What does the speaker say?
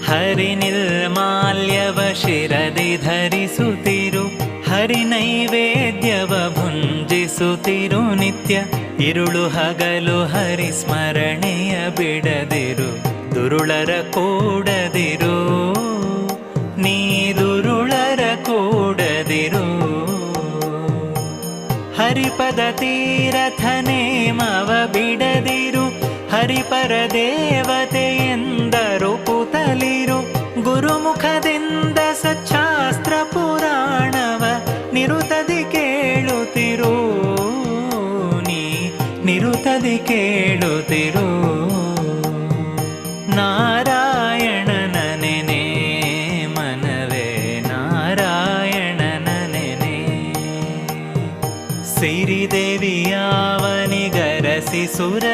ಹರಿ ನಿರ್ಮಾಲ್ಯವ ಶಿರದಿ ಧರಿಸುತ್ತಿರು, ಹರಿ ನೈವೇದ್ಯವ ಭುಂಜಿಸುತ್ತಿರು ನಿತ್ಯ. ಇರುಳು ಹಗಲು ಹರಿ ಸ್ಮರಣೆಯ ಬಿಡದಿರು, ದುರುಳರ ಕೂಡದಿರು, ನೀ ದುರುಳರ ಕೂಡದಿರು. ಹರಿಪದ ತೀರಥ ನೇಮವ ಬಿಡದಿರು, ಹರಿಪರ ದೇವತೆಯೆಂದರು ಪುತಲಿರು. ಗುರುಮುಖದಿಂದ ಸಚ್ಚಾಸ್ತ್ರ ಪುರಾಣವ ನಿರುತದಿ ಕೇಳುತ್ತಿರು, ನೀ ನಿರುತದಿ ಕೇಳುತ್ತಿರು. ನಾರಾಯಣನ ನೆನೆ ಮನವೇ ನಾರಾಯಣನ ನೆನೆ. ಸಿರಿದೇವಿಯಾವನಿಗರಸಿ ಸುರ